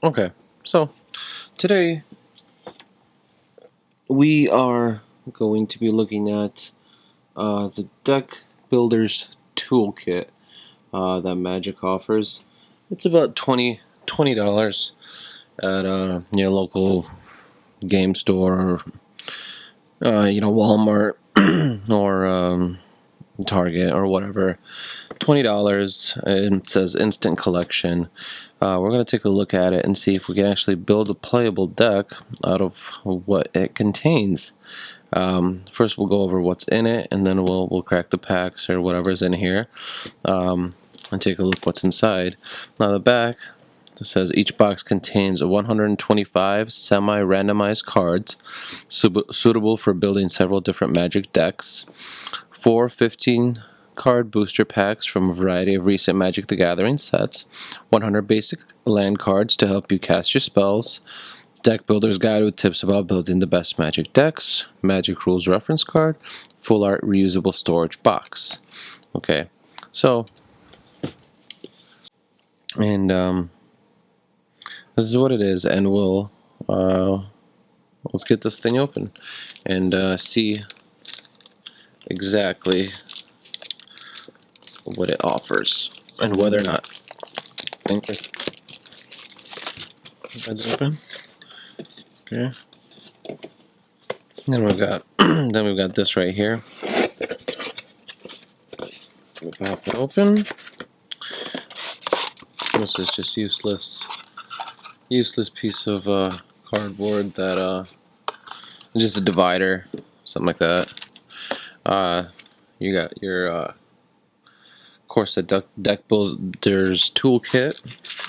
Okay, so today we are going to be looking at the Deck Builders Toolkit that Magic offers. It's about $20 at your local game store, or Walmart or Target or whatever. $20. It says instant collection. We're going to take a look at it and see if we can actually build a playable deck out of what it contains. First, we'll go over what's in it, and then we'll crack the packs or whatever's in here, and take a look what's inside. Now, the back, it says each box contains 125 semi-randomized cards suitable for building several different Magic decks. 4 15-card booster packs from a variety of recent Magic the Gathering sets. 100 basic land cards to help you cast your spells. Deck Builder's Guide with tips about building the best Magic decks. Magic Rules reference card. Full art reusable storage box. Okay, so, and this is what it is, and let's get this thing open and see exactly what it offers and whether or not. It's open. Okay. Then we've got this right here. We pop it open. This is just useless piece of cardboard that just a divider, something like that. You got your course the Deck Builders Toolkit.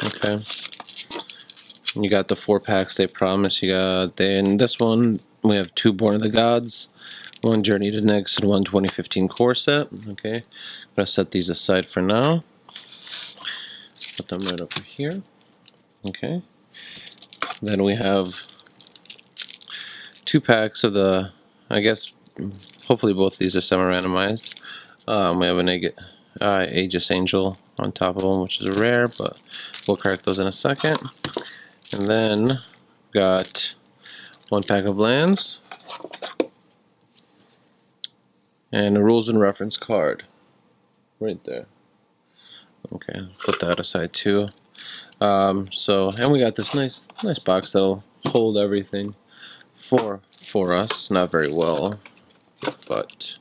Okay. You got the 4 packs they promise. You got in this one we have 2 Born of the Gods, 1 Journey to Nyx, and 1 2015 core set. Okay, I'm gonna set these aside for now. Put them right over here. Okay. Then we have 2 packs of the, I guess, hopefully both these are semi-randomized. We have an Aegis Angel on top of them, which is rare, but we'll crack those in a second. And then got 1 pack of lands and a rules and reference card right there. Okay, put that aside too. And we got this nice box that'll hold everything for us. Not very well, but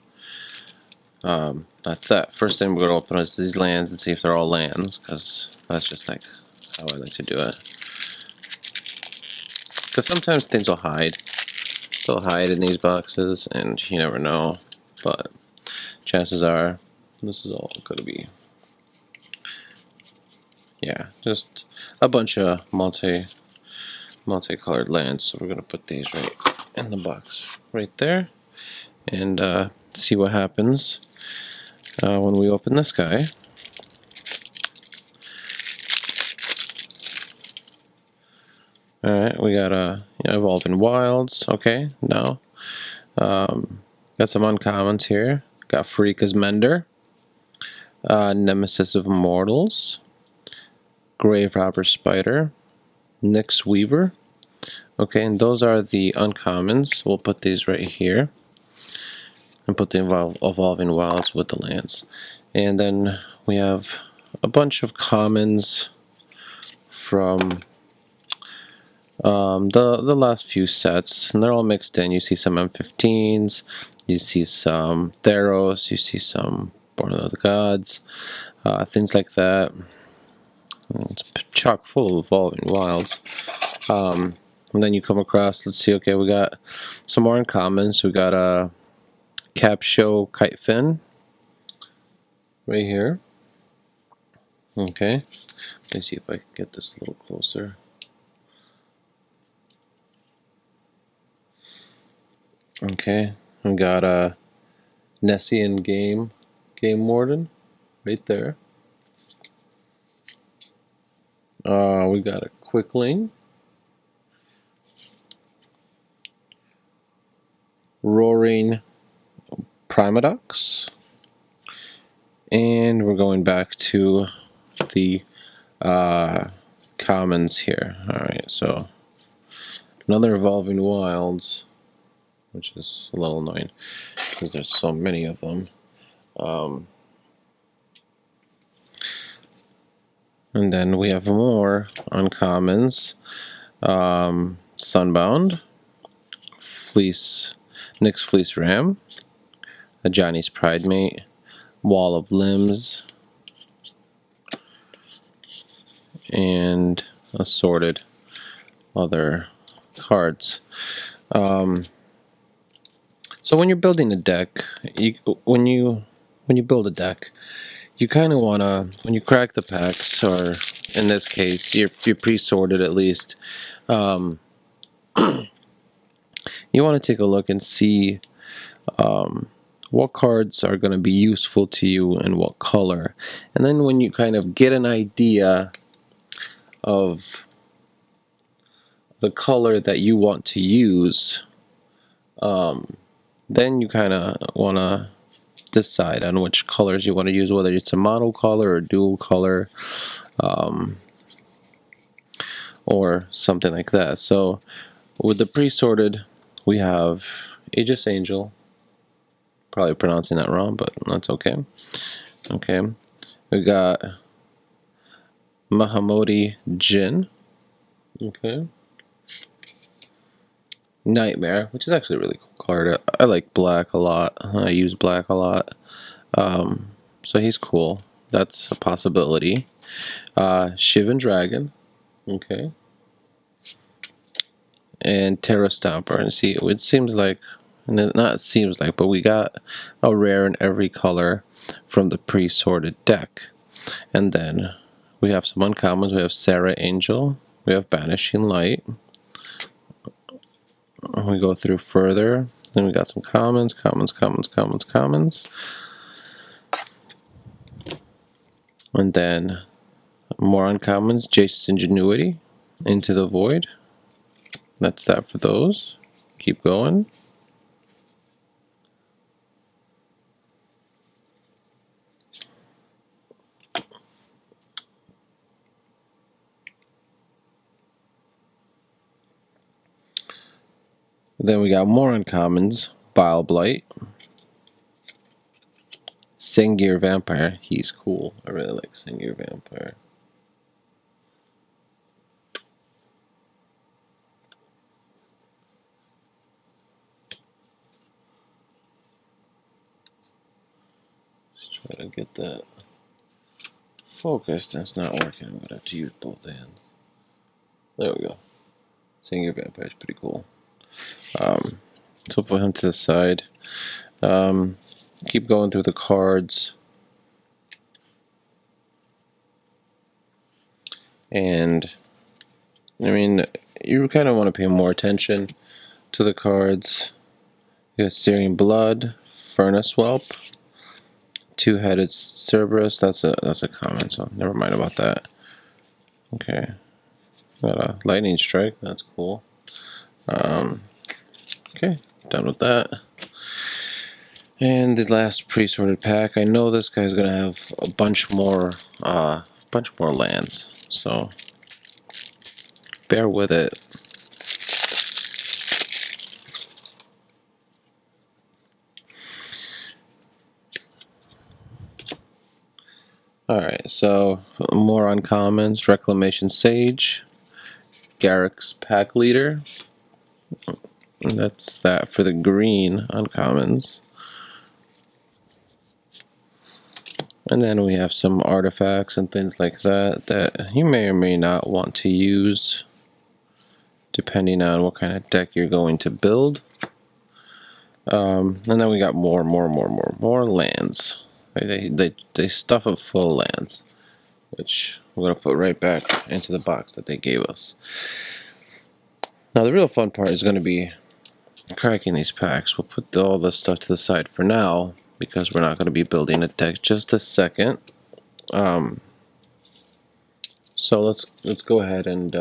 that's that. First thing we're gonna open is these lands and see if they're all lands, because that's just like how I like to do it. Because sometimes things will hide. They'll hide in these boxes, and you never know. But chances are, this is all gonna be, yeah, just a bunch of multicolored lands. So we're gonna put these right in the box, right there, and see what happens when we open this guy. Alright, we got Evolving Wilds. Okay, now got some uncommons here. Got Freaka's Mender, Nemesis of Immortals, Grave Robber Spider, Nyx Weaver. Okay, and those are the uncommons. We'll put these right here and put the Evolving Wilds with the lands. And then we have a bunch of commons from the last few sets, and they're all mixed in. You see some M15s, you see some Theros, you see some Born of the Gods, things like that. It's chock full of Evolving Wilds. And then you come across, let's see, okay, we got some more uncommons. We got a Cap Show Kite Fin right here. Okay, let me see if I can get this a little closer. Okay, we got a Nessian Game Warden right there. We got a Quickling, Roaring Primadox, and we're going back to the commons here. Alright, so another Evolving Wilds, which is a little annoying because there's so many of them. And then we have more uncommons. Sunbound, Nyx's Fleece Ram, a Johnny's Pridemate, Wall of Limbs, and assorted other cards. So when you're building a deck, when you build a deck, you kind of wanna, when you crack the packs, or in this case, you're pre-sorted at least. You want to take a look and see what cards are going to be useful to you and what color, and then when you kind of get an idea of the color that you want to use, then you kind of want to decide on which colors you want to use, whether it's a mono color or dual color, or something like that. So with the pre-sorted, we have Aegis Angel, probably pronouncing that wrong, but that's okay. Okay, we got Mahamoti Jin. Okay, Nightmare, which is actually a really cool card. I like black a lot. I use black a lot. So he's cool. That's a possibility. Shivan Dragon. Okay. And Terra Stomper. And see, it seems like, not it seems like, but we got a rare in every color from the pre-sorted deck. And then we have some uncommons. We have Sarah Angel. We have Banishing Light. We go through further. Then we got some commons. And then more uncommons. Jace's Ingenuity. Into the Void. That's that for those. Keep going. Then we got more uncommons. Bile Blight. Sengir Vampire. He's cool. I really like Sengir Vampire. Let's try to get that focused. That's not working. I'm going to have to use both hands. There we go. Sengir Vampire is pretty cool. So put him to the side. Keep going through the cards. And, I mean, you kind of want to pay more attention to the cards. You got Syrian Blood, Furnace Whelp, Two-Headed Cerberus. That's a common, so never mind about that. Okay. Got a Lightning Strike. That's cool. Okay, done with that. And the last pre-sorted pack. I know this guy's gonna have a bunch more lands, so bear with it. Alright, so more uncommons. Reclamation Sage, Garrick's Pack Leader. And that's that for the green uncommons. And then we have some artifacts and things like that that you may or may not want to use, depending on what kind of deck you're going to build. And then we got more lands. They stuff it full of lands, which we're gonna put right back into the box that they gave us. Now the real fun part is gonna be cracking these packs. We'll put all this stuff to the side for now because we're not gonna be building a deck just a second. So let's go ahead and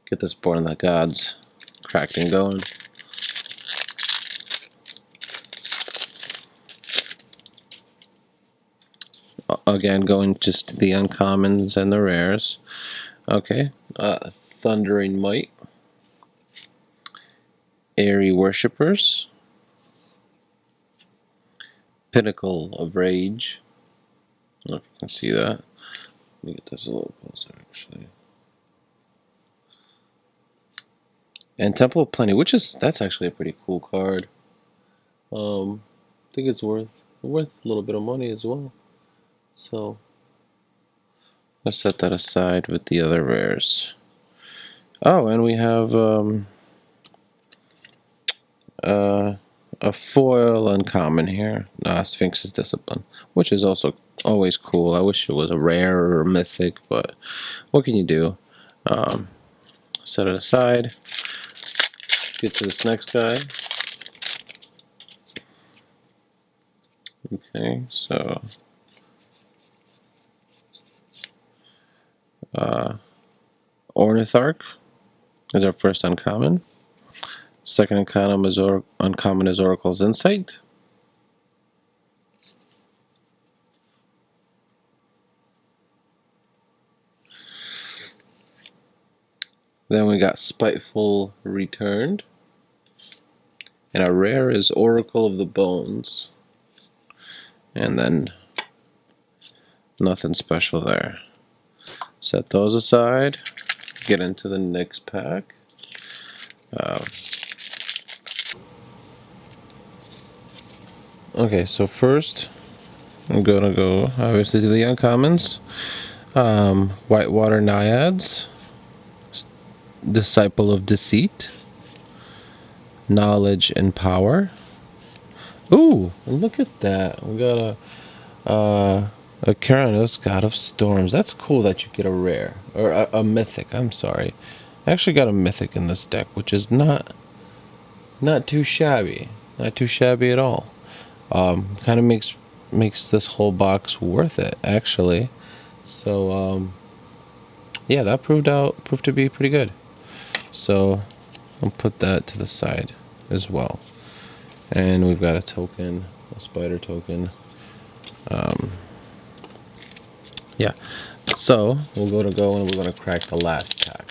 get this Born of the Gods cracked and going. Again, going just to the uncommons and the rares. Okay, Thundering Might, Airy Worshippers, Pinnacle of Rage. I don't know if you can see that. Let me get this a little closer, actually. And Temple of Plenty, that's actually a pretty cool card. I think it's worth a little bit of money as well. So let's set that aside with the other rares. Oh, and we have a foil uncommon here, Sphinx's Discipline, which is also always cool. I wish it was a rare or a mythic, but what can you do? Set it aside. Get to this next guy. Okay, so Ornitharch is our first uncommon. Second uncommon is Oracle's Insight. Then we got Spiteful Returned. And our rare is Oracle of the Bones. And then nothing special there. Set those aside. Get into the next pack. Okay, so I'm gonna go obviously to the uncommons. Whitewater Naiads, Disciple of Deceit, Knowledge and Power. Ooh, look at that! We got a Keranos, God of Storms. That's cool that you get a rare or a mythic. I'm sorry, I actually got a mythic in this deck, which is not too shabby, not too shabby at all. Kind of makes this whole box worth it, actually. So yeah, that proved to be pretty good. So I'll put that to the side as well. And we've got a token, a spider token. Yeah. So we're gonna go and we're gonna crack the last pack.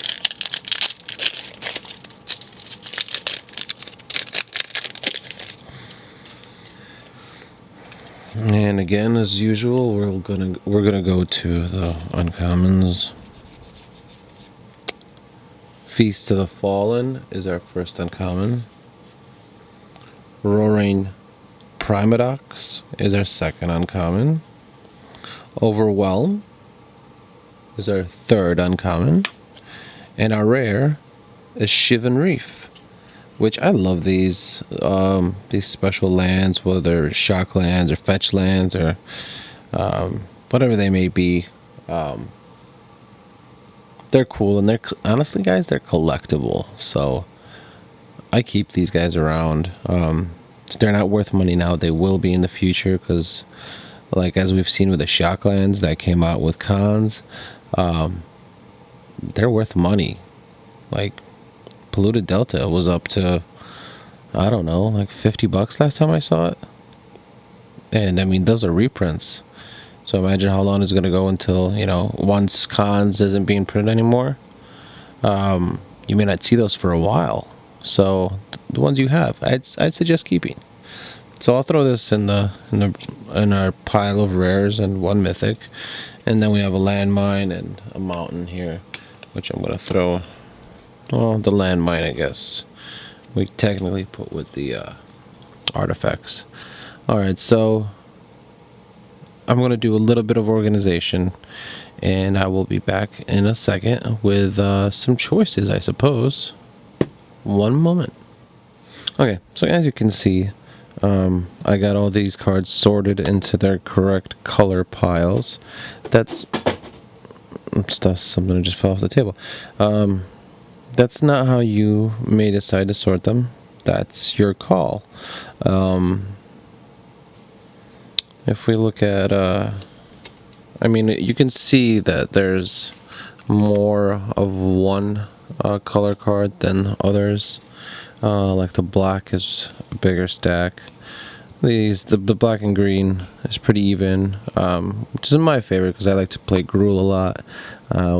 And again, as usual, we're gonna go to the uncommons. Feast of the Fallen is our first uncommon. Roaring Primadox is our second uncommon. Overwhelm is our third uncommon. And our rare is Shivan Reef, which I love these special lands, whether they're shock lands or fetch lands or whatever they may be. They're cool, and they're honestly, guys, they're collectible. So I keep these guys around. They're not worth money now. They will be in the future because, like as we've seen with the Shocklands that came out with cons, they're worth money. Like Polluted Delta was up to, I don't know, like $50 last time I saw it. And I mean, those are reprints. So imagine how long it's going to go until, once cons isn't being printed anymore. You may not see those for a while. So the ones you have, I'd suggest keeping. So I'll throw this in our pile of rares and one mythic, and then we have a landmine and a mountain here, which I'm gonna throw. Well, the landmine, I guess we technically put with the artifacts. All right, so I'm gonna do a little bit of organization, and I will be back in a second with some choices, I suppose. One moment. Okay, so as you can see, I got all these cards sorted into their correct color piles. That's something that just fell off the table. That's not how you may decide to sort them. That's your call. If we look at, I mean, you can see that there's more of one color card than others. Like the black is a bigger stack. The black and green is pretty even, which is my favorite because I like to play Gruul a lot,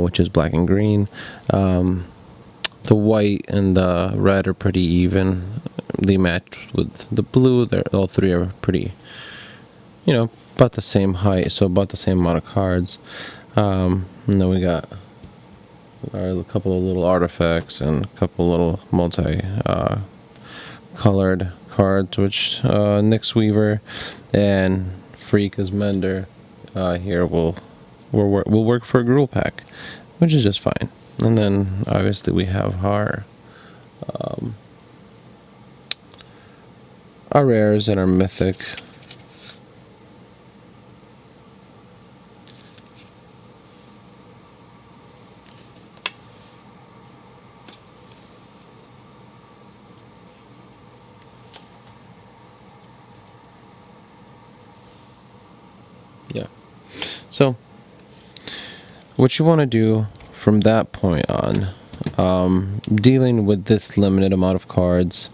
which is black and green. The white and the red are pretty even. They match with the blue. All three are pretty, about the same height, so about the same amount of cards. And then we got a couple of little artifacts and a couple of little colored cards, which Nyx Weaver and Freaka's Mender here will work for a Gruul pack, which is just fine. And then obviously we have our rares and our mythic. Yeah. So what you want to do from that point on, dealing with this limited amount of cards,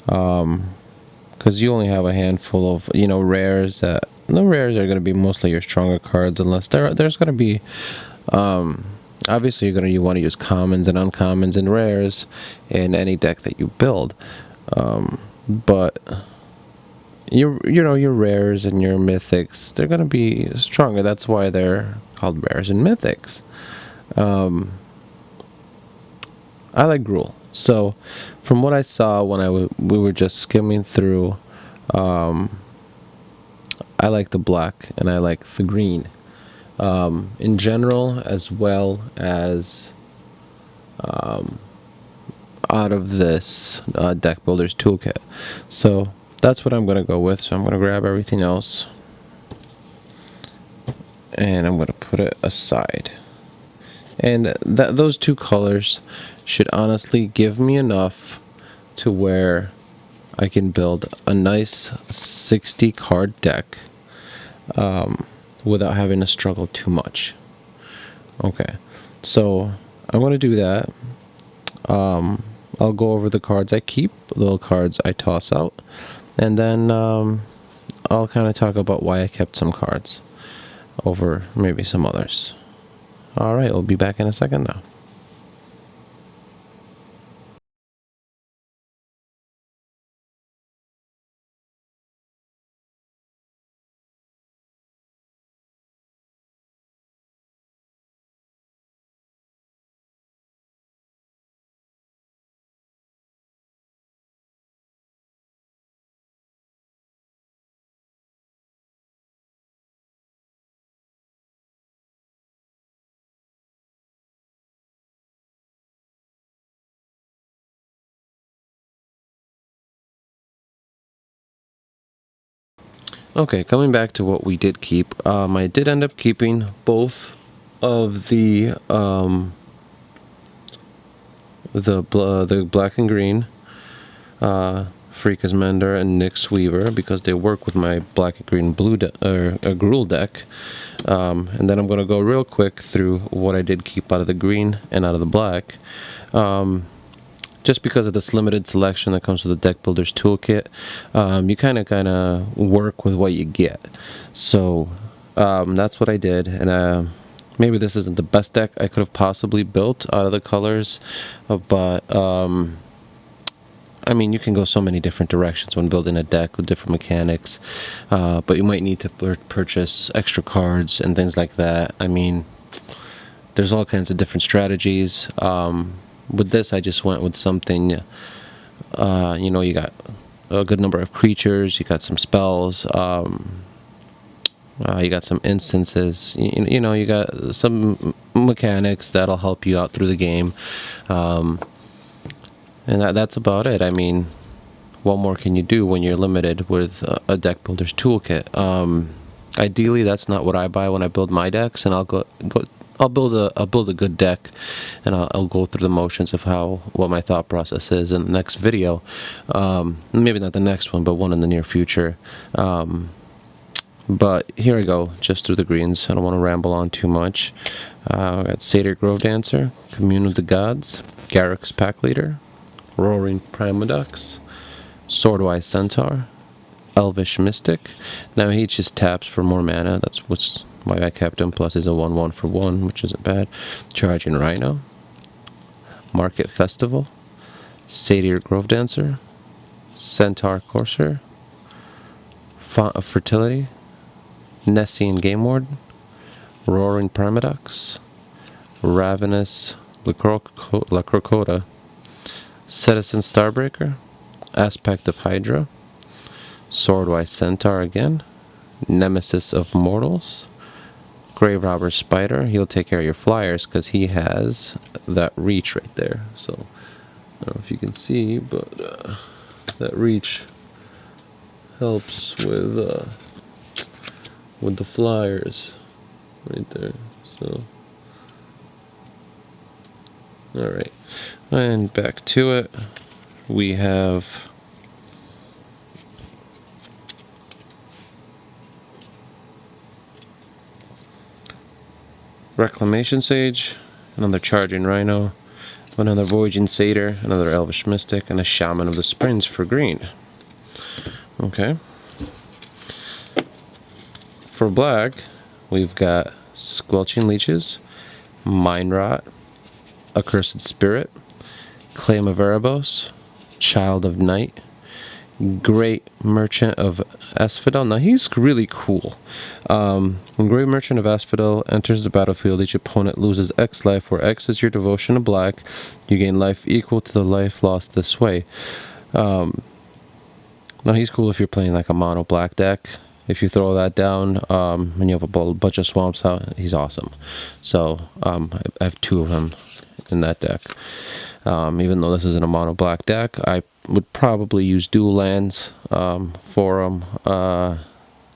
because you only have a handful of rares. The rares are going to be mostly your stronger cards, unless there's going to be obviously you want to use commons and uncommons and rares in any deck that you build, but your rares and your mythics, they're going to be stronger. That's why they're called rares and mythics. I like Gruul. So, from what I saw when we were just skimming through, I like the black and I like the green in general, as well as out of this Deck Builders Toolkit. So that's what I'm going to go with. So I'm going to grab everything else and I'm going to put it aside. And those two colors should honestly give me enough to where I can build a nice 60 card deck without having to struggle too much. Okay, so I'm going to do that. I'll go over the cards I keep, the cards I toss out, and then I'll kind of talk about why I kept some cards over maybe some others. Alright, we'll be back in a second now. Okay, coming back to what we did keep, I did end up keeping both of the black and green Freaka's Mender and Nyx Weaver because they work with my black and green Gruul deck. And then I'm going to go real quick through what I did keep out of the green and out of the black. Just because of this limited selection that comes with the Deck Builders Toolkit, you kind of work with what you get. So that's what I did, and maybe this isn't the best deck I could have possibly built out of the colors, but I mean, you can go so many different directions when building a deck with different mechanics, but you might need to purchase extra cards and things like that. I mean, there's all kinds of different strategies. With this, I just went with something, you got a good number of creatures, you got some spells, you got some instances, you got some mechanics that'll help you out through the game, and that's about it. I mean, what more can you do when you're limited with a Deck Builder's Toolkit? Ideally, that's not what I buy when I build my decks, and I'll build a good deck, and I'll go through the motions of what my thought process is in the next video. Maybe not the next one, but one in the near future. But here I go, just through the greens. I don't want to ramble on too much. I got Satyr Grove Dancer, Commune with the Gods, Garruk's Pack Leader, Roaring Primadux, Swordwise Centaur, Elvish Mystic. Now he just taps for more mana. That's why I kept him. Plus he's a 1/1 for 1, which isn't bad. Charging Rhino. Market Festival. Satyr Grove Dancer. Centaur Courser. Font of Fertility. Nessian Game Warden. Roaring Primadox. Ravenous Lacrocota. Citizen Starbreaker. Aspect of Hydra. Swordwise Centaur again. Nemesis of Mortals. Grave Robber Spider. He'll take care of your flyers because he has that reach right there. So, I don't know if you can see, but that reach helps with the flyers right there. So, alright. And back to it. We have Reclamation Sage, another Charging Rhino, another Voyaging Satyr, another Elvish Mystic, and a Shaman of the Springs for green. Okay. For black, we've got Squelching Leeches, Mind Rot, Accursed Spirit, Claim of Erebos, Child of Night, Great Merchant of Asphodel. Now he's really cool. When Great Merchant of Asphodel enters the battlefield, each opponent loses X life, where X is your devotion to black. You gain life equal to the life lost this way. Now he's cool if you're playing like a mono black deck. If you throw that down and you have a bunch of swamps out, he's awesome. So I have 2 of him in that deck. Even though this isn't a mono black deck, I would probably use dual lands for them,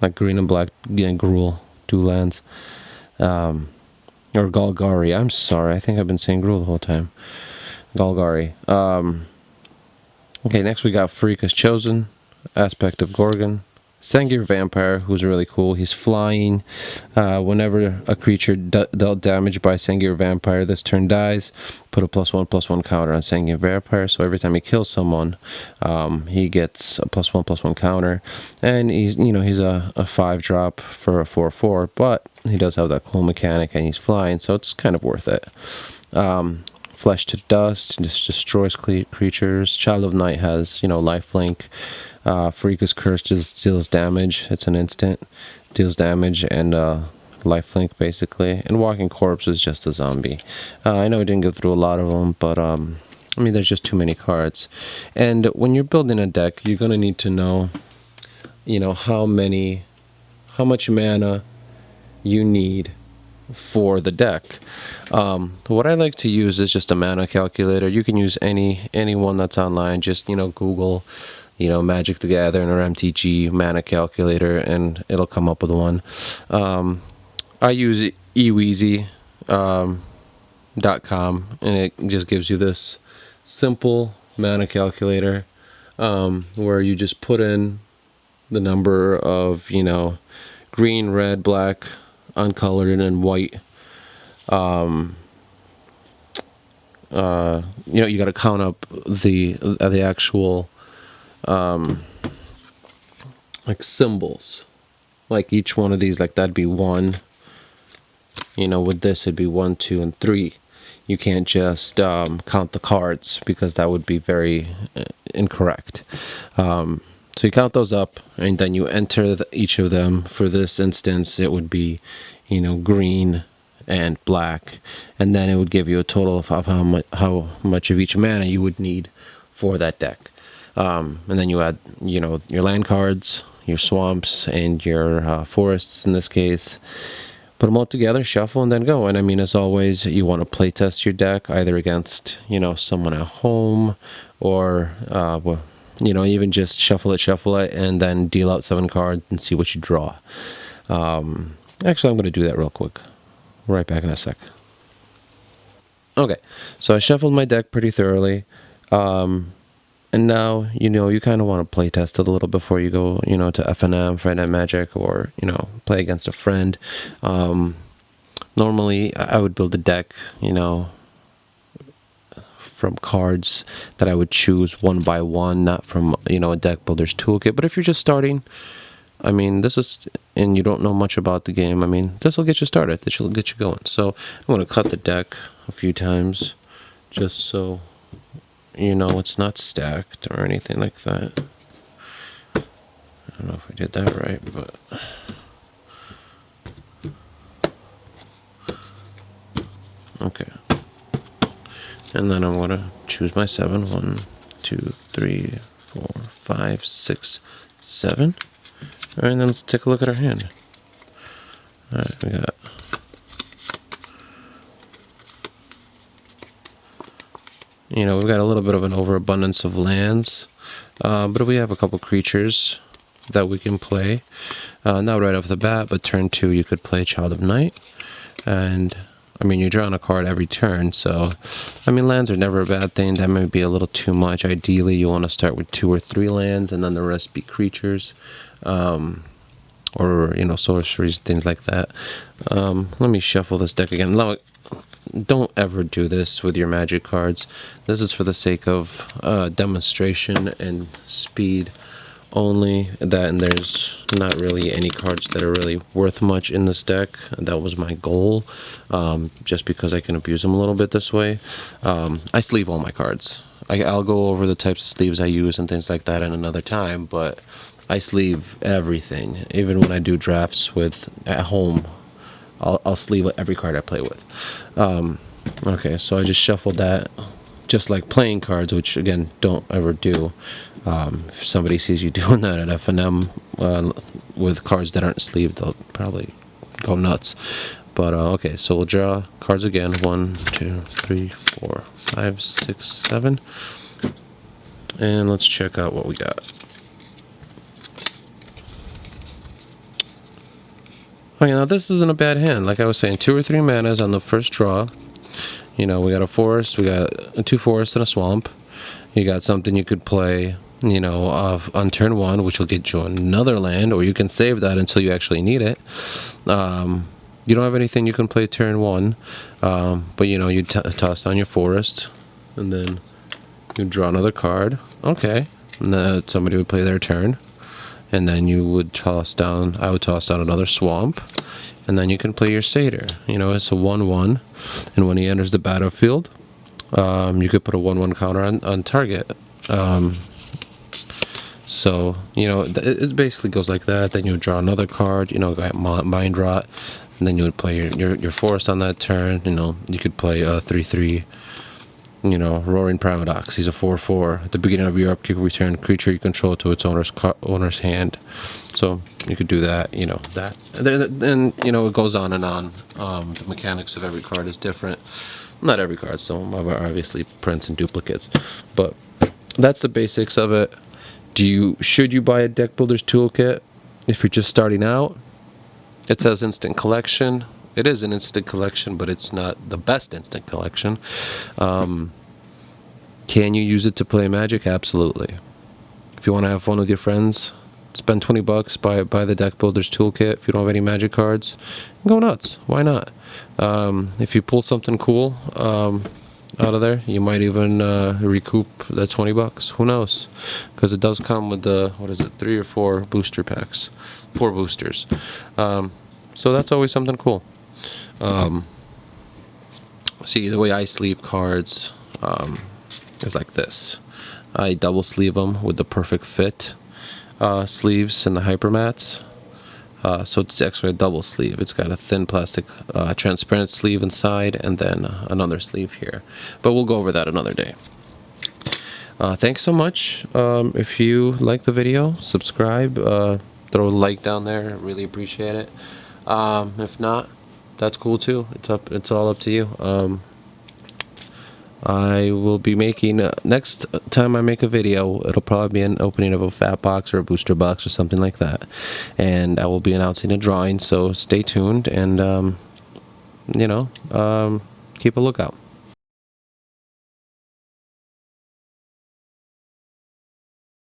like green and black, Gruul, dual lands, or Golgari. I'm sorry, I think I've been saying Gruul the whole time. Golgari. Okay, next we got Freak is Chosen, Aspect of Gorgon, Sengir Vampire, who's really cool. He's flying. Whenever a creature dealt damage by Sengir Vampire this turn dies, put a +1/+1 counter on Sengir Vampire. So every time he kills someone, he gets a +1/+1 counter. And he's a 5-drop for a 4/4, but he does have that cool mechanic and he's flying, so it's kind of worth it. Flesh to Dust just destroys creatures. Child of Night has lifelink. Freak is Cursed just deals damage. It's an instant. Deals damage and lifelink basically. And Walking Corpse is just a zombie. I know I didn't go through a lot of them, but I mean there's just too many cards. And when you're building a deck, you're gonna need to know, how much mana you need for the deck. What I like to use is just a mana calculator. You can use any one that's online. Just Google Magic the Gathering or MTG mana calculator, and it'll come up with one. I use eweezy.com, and it just gives you this simple mana calculator where you just put in the number of green, red, black, uncolored, and white. You got to count up the actual like symbols, like each one of these, like that'd be 1. With this it'd be 1, 2, and 3. You can't just count the cards because that would be very incorrect. So you count those up, and then you enter each of them. For this instance, it would be green and black, and then it would give you a total of how much of each mana you would need for that deck. And then you add your land cards, your swamps, and your forests in this case. Put them all together, shuffle, and then go. And I mean, as always, you want to play test your deck either against someone at home, or even just shuffle it, and then deal out 7 cards and see what you draw. Actually, I'm going to do that real quick. Right back in a sec. Okay, so I shuffled my deck pretty thoroughly. And now, you kind of want to play test it a little before you go, to FNM, Friday Night Magic, or, play against a friend. Normally, I would build a deck, from cards that I would choose one by one, not from, a Deck Builders Toolkit. But if you're just starting, I mean, and you don't know much about the game, I mean, this will get you started. This will get you going. So I'm going to cut the deck a few times just so it's not stacked or anything like that. I don't know if I did that right, but... Okay. And then I'm going to choose my 7. 1, 2, 3, 4, 5, 6, 7. Alright, then let's take a look at our hand. Alright, we got... we've got a little bit of an overabundance of lands. But if we have a couple creatures that we can play, not right off the bat, but turn 2 you could play Child of Night. And, I mean, you're drawing a card every turn, so, I mean, lands are never a bad thing. That may be a little too much. Ideally, you want to start with 2 or 3 lands, and then the rest be creatures. Or, sorceries, things like that. Let me shuffle this deck again. Now, don't ever do this with your Magic cards. This is for the sake of demonstration and speed only. And there's not really any cards that are really worth much in this deck. That was my goal, just because I can abuse them a little bit this way. I sleeve all my cards. I'll go over the types of sleeves I use and things like that in another time, but I sleeve everything. Even when I do drafts at home, I'll sleeve every card I play with. Okay, so I just shuffled that, just like playing cards, which again, don't ever do. If somebody sees you doing that at FNM with cards that aren't sleeved, they'll probably go nuts. But okay, so we'll draw cards again. 1, 2, 3, 4, 5, 6, 7. And let's check out what we got. Okay, now this isn't a bad hand. Like I was saying, 2 or 3 manas on the first draw. We got a forest, we got 2 forests and a swamp. You got something you could play, on turn 1, which will get you another land, or you can save that until you actually need it. You don't have anything you can play turn 1, but you toss down your forest, and then you draw another card. Okay, and then somebody would play their turn. And then I would toss down another swamp, and then you can play your satyr. It's a 1/1, and when he enters the battlefield, you could put a 1/1 counter on target. So it basically goes like that. Then you would draw another card. Got Mind Rot, and then you would play your forest on that turn. You could play a 3/3. Roaring Paradox. He's a 4/4. At the beginning of your upkeep, return creature you control to its owner's hand. So you could do that. That. And it goes on and on. The mechanics of every card is different. Not every card. Some are obviously prints and duplicates, but that's the basics of it. Should you buy a Deck Builders Toolkit if you're just starting out? It says instant collection. It is an instant collection, but it's not the best instant collection. Can you use it to play Magic? Absolutely. If you want to have fun with your friends, spend $20, buy the Deck Builders Toolkit. If you don't have any Magic cards, go nuts. Why not? If you pull something cool out of there, you might even recoup that $20. Who knows? Because it does come with the 3 or 4 booster packs, 4 boosters. So that's always something cool. See, the way I sleeve cards is like this. I double sleeve them with the perfect fit sleeves and the hypermats. So it's actually a double sleeve. It's got a thin plastic transparent sleeve inside, and then another sleeve here. But we'll go over that another day. Thanks so much. If you like the video, subscribe, throw a like down there. Really appreciate it. If not, that's cool too. It's all up to you. I will be making next time I make a video, it'll probably be an opening of a fat box or a booster box or something like that, and I will be announcing a drawing, so stay tuned and keep a lookout.